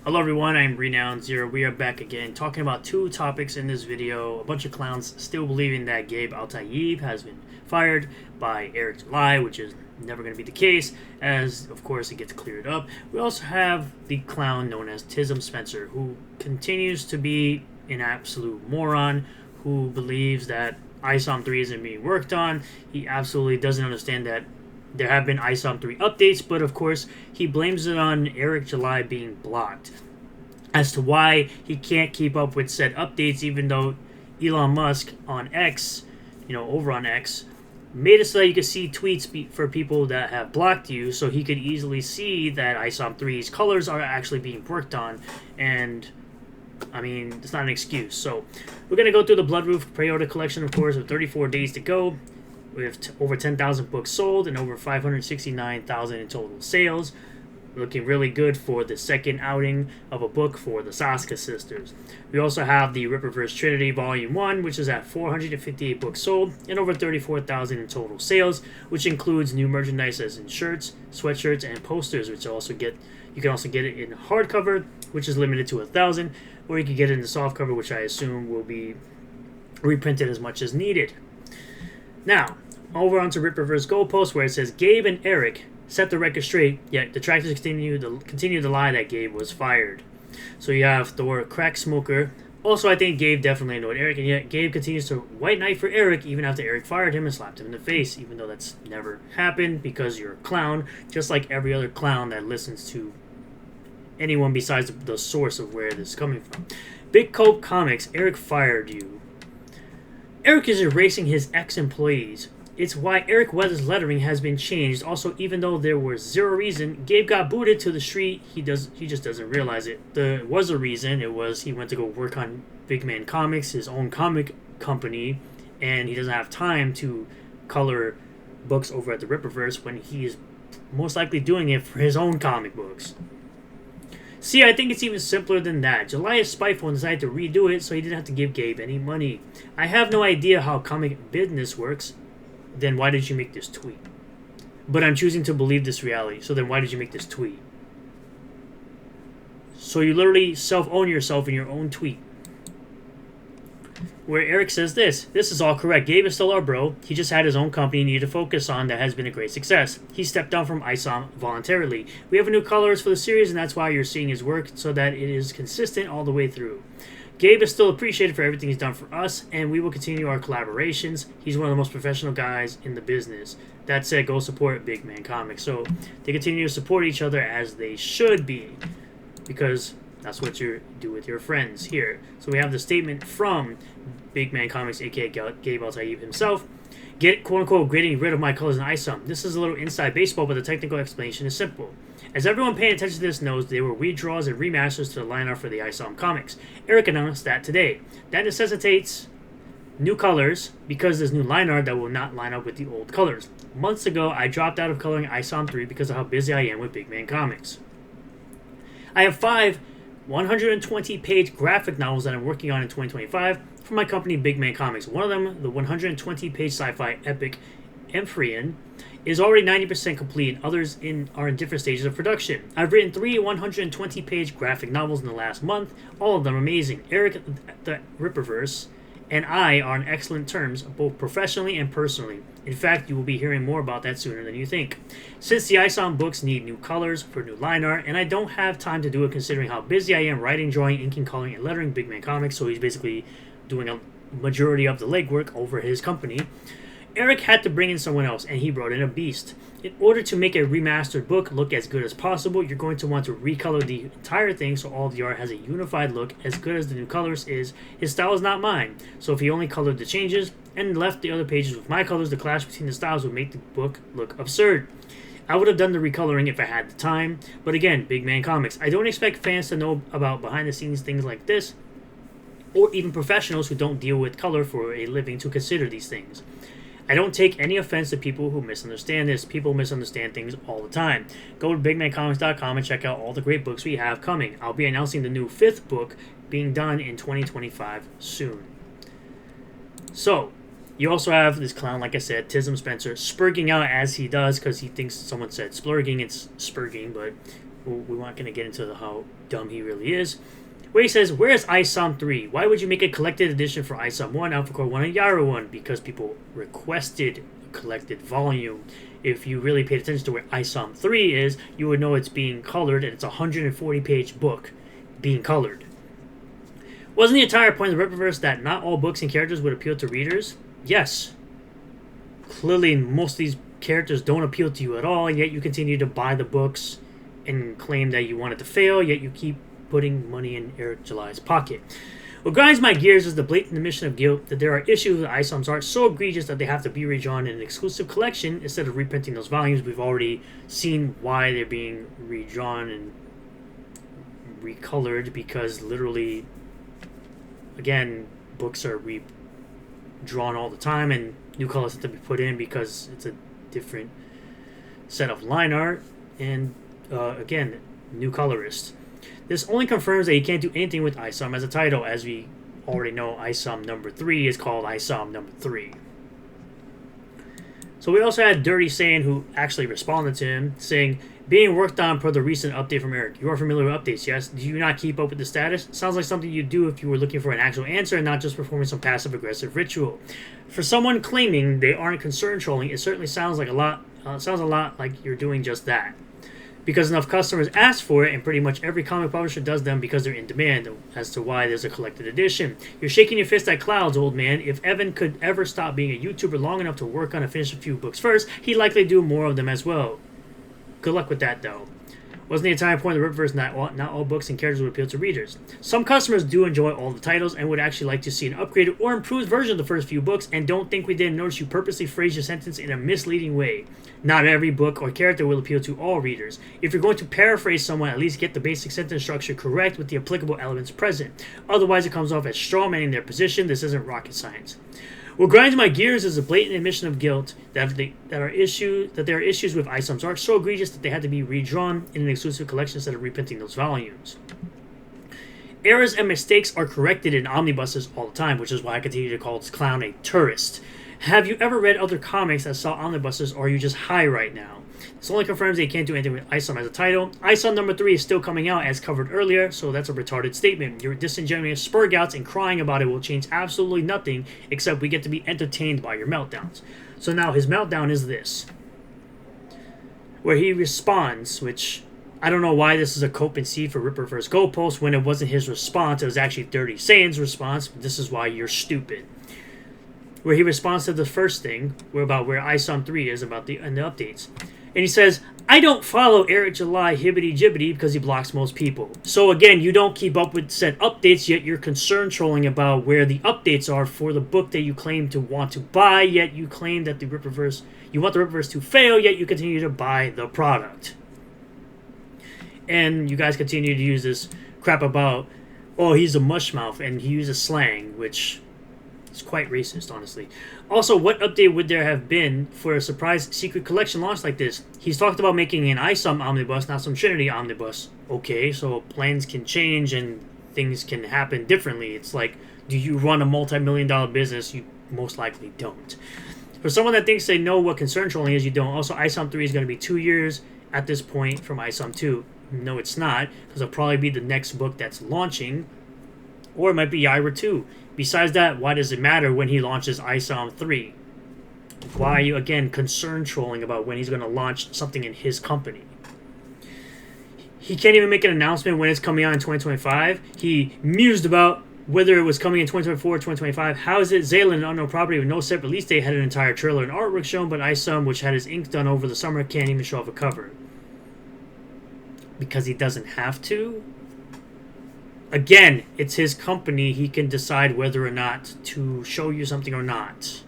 Hello everyone, I'm Renowned Zero. We are back again talking about two topics in this video. A bunch of clowns still believing that Gabe Eltaeb has been fired by Eric July, which is never going to be the case, as of course it gets cleared up. We also have the clown known as Tism Spencer, who continues to be an absolute moron, who believes that ISOM 3 isn't being worked on. He absolutely doesn't understand that there have been ISOM 3 updates, but of course, he blames it on Eric July being blocked. As to why he can't keep up with said updates, even though Elon Musk on X, over on X, made it so that you could see tweets for people that have blocked you, so he could easily see that ISOM 3's colors are actually being worked on, and I mean, it's not an excuse. So, we're going to go through the Blood Roof pre-order collection, of course, with 34 days to go, with over 10,000 books sold and over 569,000 in total sales. Looking really good for the second outing of a book for the Saska sisters. We also have the Rippaverse Trinity Volume 1, which is at 458 books sold and over 34,000 in total sales, which includes new merchandise as in shirts, sweatshirts, and posters, which you can also get it in hardcover, which is limited to 1,000, or you can get it in the softcover, which I assume will be reprinted as much as needed. Now, over onto Rippaverse Goalpost, where it says Gabe and Eric set the record straight, yet Detractors continue the lie that Gabe was fired. So you have Thor Crack Smoker. Also, I think Gabe definitely annoyed Eric, and yet Gabe continues to white knight for Eric even after Eric fired him and slapped him in the face, even though that's never happened because you're a clown, just like every other clown that listens to anyone besides the source of where this is coming from. Big Cope Comics, Eric fired you. Eric is erasing his ex-employees. It's why Eric Weather's lettering has been changed. Also, even though there was zero reason, Gabe got booted to the street. He just doesn't realize it. There was a reason. It was he went to go work on Big Man Comics, his own comic company, and he doesn't have time to color books over at the Rippaverse when he is most likely doing it for his own comic books. See, I think it's even simpler than that. July is spiteful and decided to redo it so he didn't have to give Gabe any money. I have no idea how comic business works. Then why did you make this tweet? But I'm choosing to believe this reality, so then why did you make this tweet? So you literally self-own yourself in your own tweet. Where Eric says this is all correct. Gabe is still our bro. He just had his own company he needed to focus on that has been a great success. He stepped down from ISOM voluntarily. We have new colors for the series, and that's why you're seeing his work, so that it is consistent all the way through. Gabe is still appreciated for everything he's done for us, and we will continue our collaborations. He's one of the most professional guys in the business. That said, go support Big Man Comics. So they continue to support each other as they should be, because that's what you do with your friends here. So we have the statement from Big Man Comics, aka Gabe Eltaeb himself. Get quote-unquote getting rid of my colors in ISOM. This is a little inside baseball, but the technical explanation is simple. As everyone paying attention to this knows, there were redraws and remasters to the lineup for the ISOM comics. Eric announced that today. That necessitates new colors because there's new line art that will not line up with the old colors. Months ago, I dropped out of coloring ISOM 3 because of how busy I am with Big Man Comics. I have 5 120-page graphic novels that I'm working on in 2025 for my company Big Man Comics. One of them, the 120-page sci-fi epic Amphitryon, is already 90% complete, and others are in different stages of production. I've written 3 120-page graphic novels in the last month, all of them amazing. Eric, the Rippaverse, and I are on excellent terms, both professionally and personally. In fact, you will be hearing more about that sooner than you think. Since the ISOM books need new colors for new line art, and I don't have time to do it considering how busy I am writing, drawing, inking, coloring, and lettering Big Man Comics, so he's basically doing a majority of the legwork over his company, Eric had to bring in someone else, and he brought in a beast. In order to make a remastered book look as good as possible, you're going to want to recolor the entire thing so all of the art has a unified look as good as the new colors is. His style is not mine, so if he only colored the changes and left the other pages with my colors, the clash between the styles would make the book look absurd. I would have done the recoloring if I had the time, but again, Big Man Comics. I don't expect fans to know about behind-the-scenes things like this, or even professionals who don't deal with color for a living to consider these things. I don't take any offense to people who misunderstand this. People misunderstand things all the time. Go to bigmancomics.com and check out all the great books we have coming. I'll be announcing the new 5th book being done in 2025 soon. So, you also have this clown, like I said, Tism Spencer, spurging out as he does because he thinks someone said splurging. It's spurging, but we aren't going to get into how dumb he really is. Where he says, where's ISOM 3? Why would you make a collected edition for ISOM 1, AlphaCore 1, and Yara 1? Because people requested a collected volume. If you really paid attention to where ISOM 3 is, you would know it's being colored, and it's a 140-page book being colored. Wasn't the entire point of the Rippaverse that not all books and characters would appeal to readers? Yes. Clearly, most of these characters don't appeal to you at all, and yet you continue to buy the books and claim that you want it to fail, yet you keep putting money in Eric July's pocket. What grinds my gears is the blatant admission of guilt that there are issues with ISOM's art so egregious that they have to be redrawn in an exclusive collection instead of reprinting those volumes. We've already seen why they're being redrawn and recolored, because literally, again, books are redrawn all the time and new colors have to be put in because it's a different set of line art and, again, new colorist. This only confirms that you can't do anything with ISOM as a title. As we already know, ISOM number 3 is called ISOM number 3. So we also had Dirty Saiyan, who actually responded to him, saying, being worked on per the recent update from Eric. You are familiar with updates, yes? Do you not keep up with the status? Sounds like something you'd do if you were looking for an actual answer and not just performing some passive-aggressive ritual. For someone claiming they aren't concern trolling, it certainly sounds like a lot like you're doing just that. Because enough customers ask for it, and pretty much every comic publisher does them because they're in demand, as to why there's a collected edition. You're shaking your fist at clouds, old man. If Evan could ever stop being a YouTuber long enough to work on and finish a few books first, he'd likely do more of them as well. Good luck with that, though. Wasn't the entire point of the Rippaverse not all books and characters would appeal to readers? Some customers do enjoy all the titles and would actually like to see an upgraded or improved version of the first few books, and don't think we didn't notice you purposely phrased your sentence in a misleading way. Not every book or character will appeal to all readers. If you're going to paraphrase someone, at least get the basic sentence structure correct with the applicable elements present. Otherwise, it comes off as strawmanning their position. This isn't rocket science. What grinds my gears is a blatant admission of guilt that there are issues with ISOM's art so egregious that they had to be redrawn in an exclusive collection instead of reprinting those volumes. Errors and mistakes are corrected in omnibuses all the time, which is why I continue to call this clown a tourist. Have you ever read other comics that saw omnibuses, or are you just high right now? This only confirms that you can't do anything with ISOM as a title. ISOM number 3 is still coming out as covered earlier, so that's a retarded statement. Your disingenuous spurgouts and crying about it will change absolutely nothing, except we get to be entertained by your meltdowns. So now his meltdown is this, where he responds, which I don't know why this is a cope and see for Rippaverse Goalpost when it wasn't his response, it was actually Dirty Saiyan's response. This is why you're stupid. Where he responds to the first thing, about where ISOM 3 is about the updates. And he says, I don't follow Eric July hibbity-jibbity because he blocks most people. So again, you don't keep up with said updates, yet you're concern trolling about where the updates are for the book that you claim to want to buy, yet you claim that you want the Rippaverse to fail, yet you continue to buy the product. And you guys continue to use this crap about, oh, he's a mushmouth, and he uses slang, which is quite racist, honestly. Also, what update would there have been for a surprise secret collection launch like this? He's talked about making an ISOM omnibus, not some Trinity omnibus. Okay, so plans can change and things can happen differently. It's like, do you run a multi-million-dollar business? You most likely don't. For someone that thinks they know what concern trolling is, you don't. Also, ISOM 3 is going to be 2 years at this point from ISOM 2. No, it's not, because it'll probably be the next book that's launching, or it might be Yara 2. Besides that, why does it matter when he launches ISOM 3? Why are you, again, concern trolling about when he's going to launch something in his company? He can't even make an announcement when it's coming out in 2025. He mused about whether it was coming in 2024 or 2025. How is it Zaylan, an unknown property with no set release date, had an entire trailer and artwork shown, but ISOM, which had his ink done over the summer, can't even show off a cover? Because he doesn't have to? Again, it's his company. He can decide whether or not to show you something or not.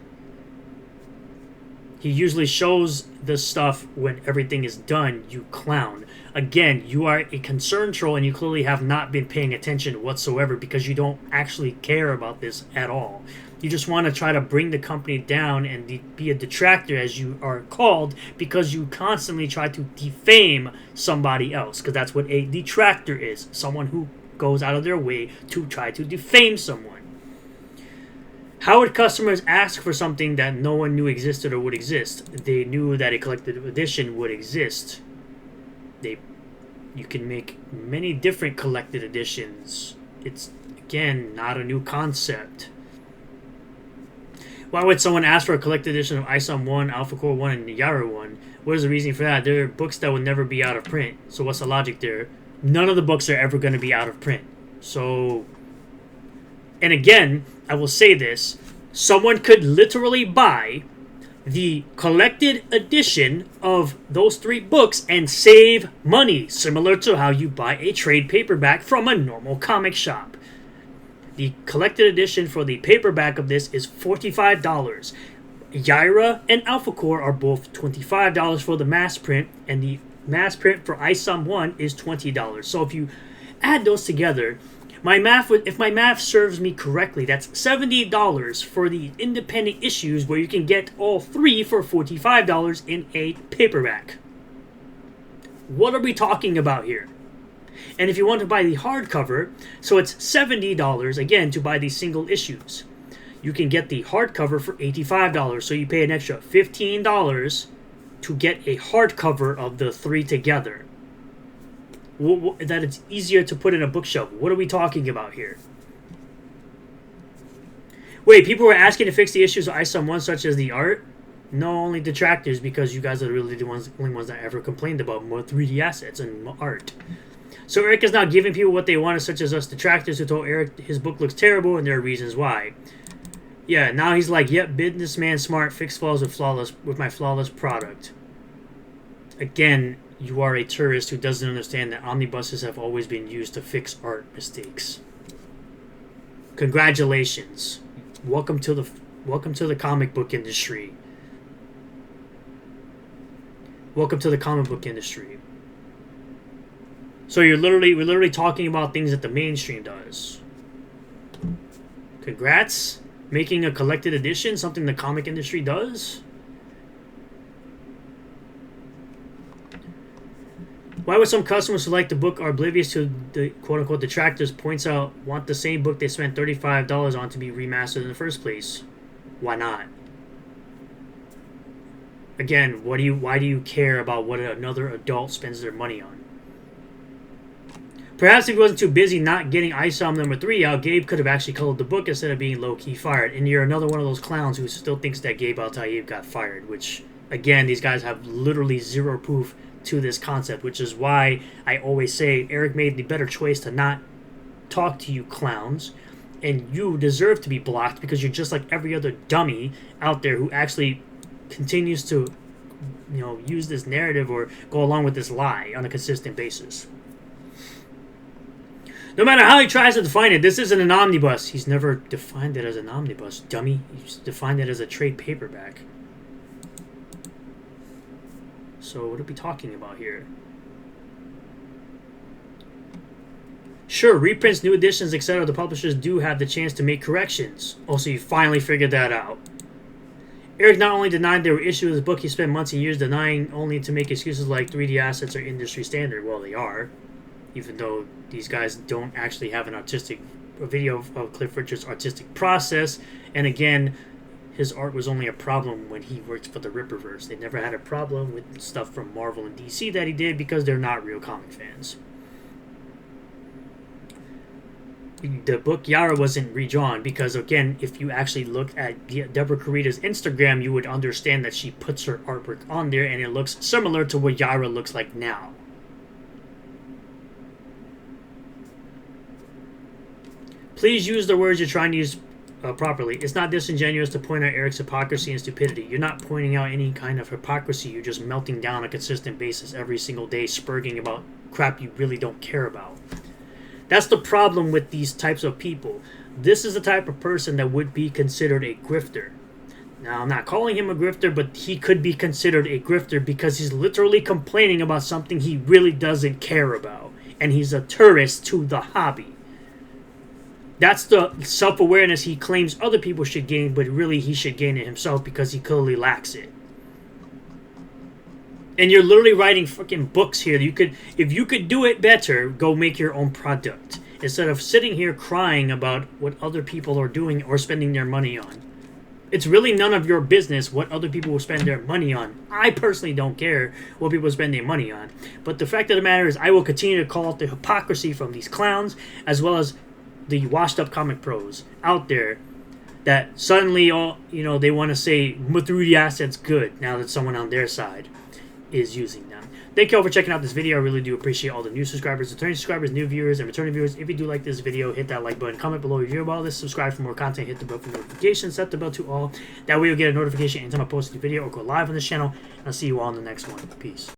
He usually shows the stuff when everything is done, you clown. Again, you are a concern troll and you clearly have not been paying attention whatsoever because you don't actually care about this at all. You just want to try to bring the company down and be a detractor, as you are called, because you constantly try to defame somebody else, because that's what a detractor is. Someone who goes out of their way to try to defame someone. How would customers ask for something that no one knew existed or would exist? They knew that a collected edition would exist. They You can make many different collected editions. It's, again, not a new concept. Why would someone ask for a collected edition of ISOM 1, Alpha Core 1, and Yara 1? What is the reason for that? They're books that would never be out of print. So what's the logic there? None of the books are ever going to be out of print. So, and again, I will say this. Someone could literally buy the collected edition of those 3 books and save money, similar to how you buy a trade paperback from a normal comic shop. The collected edition for the paperback of this is $45. Yaira and Alpha Core are both $25 for the mass print, and the mass print for ISOM 1 is $20. So if you add those together, if my math serves me correctly, that's $70 for the independent issues where you can get all 3 for $45 in a paperback. What are we talking about here? And if you want to buy the hardcover, so it's $70 again to buy these single issues. You can get the hardcover for $85, so you pay an extra $15 to get a hardcover of the 3 together. That it's easier to put in a bookshelf. What are we talking about here? Wait, people were asking to fix the issues of ISOM 1, such as the art? No, only detractors, because you guys are really the only ones that ever complained about more 3D assets and art. So Eric is now giving people what they wanted, such as us detractors who told Eric his book looks terrible and there are reasons why. Yeah, now he's like, yep, businessman smart, fix flaws with my flawless product. Again, you are a tourist who doesn't understand that omnibuses have always been used to fix art mistakes. Congratulations. Welcome to the comic book industry. Welcome to the comic book industry. So we're literally talking about things that the mainstream does. Congrats. Making a collected edition, something the comic industry does. Why would some customers who like the book are oblivious to the quote-unquote detractors points out want the same book they spent $35 on to be remastered in the first place? Why not? Again, why do you care about what another adult spends their money on? Perhaps if he wasn't too busy not getting ISOM number 3 out, Gabe could have actually colored the book instead of being low-key fired. And you're another one of those clowns who still thinks that Gabe Eltaeb got fired, which, again, these guys have literally zero proof to this concept, which is why I always say Eric made the better choice to not talk to you clowns, and you deserve to be blocked because you're just like every other dummy out there who actually continues to, use this narrative or go along with this lie on a consistent basis. No matter how he tries to define it, this isn't an omnibus. He's never defined it as an omnibus, dummy. He's defined it as a trade paperback. So what are we talking about here? Sure, reprints, new editions, etc. The publishers do have the chance to make corrections. Oh, so you finally figured that out. Eric not only denied there were issues with his book, he spent months and years denying only to make excuses like 3D assets are industry standard. Well, they are. Even though these guys don't actually have a video of Cliff Richard's artistic process. And again, his art was only a problem when he worked for the Rippaverse. They never had a problem with stuff from Marvel and DC that he did because they're not real comic fans. The book Yara wasn't redrawn because, again, if you actually look at Deborah Carita's Instagram, you would understand that she puts her artwork on there and it looks similar to what Yara looks like now. Please use the words you're trying to use properly. It's not disingenuous to point out Eric's hypocrisy and stupidity. You're not pointing out any kind of hypocrisy. You're just melting down on a consistent basis every single day, spurging about crap you really don't care about. That's the problem with these types of people. This is the type of person that would be considered a grifter. Now, I'm not calling him a grifter, but he could be considered a grifter because he's literally complaining about something he really doesn't care about. And he's a tourist to the hobby. That's the self-awareness he claims other people should gain, but really he should gain it himself because he clearly lacks it. And you're literally writing freaking books here. If you could do it better, go make your own product. Instead of sitting here crying about what other people are doing or spending their money on. It's really none of your business what other people will spend their money on. I personally don't care what people spend their money on. But the fact of the matter is I will continue to call out the hypocrisy from these clowns as well as the washed up comic pros out there that suddenly all they want to say through the assets good now that someone on their side is using them. Thank you all for checking out this video. I really do appreciate all the new subscribers, returning subscribers, new viewers, and returning viewers. If you do like this video, hit that like button, comment below your view about this, subscribe for more content, hit the bell for notifications, set the bell to all. That way you'll get a notification anytime I post a new video or go live on this channel. And I'll see you all in the next one. Peace.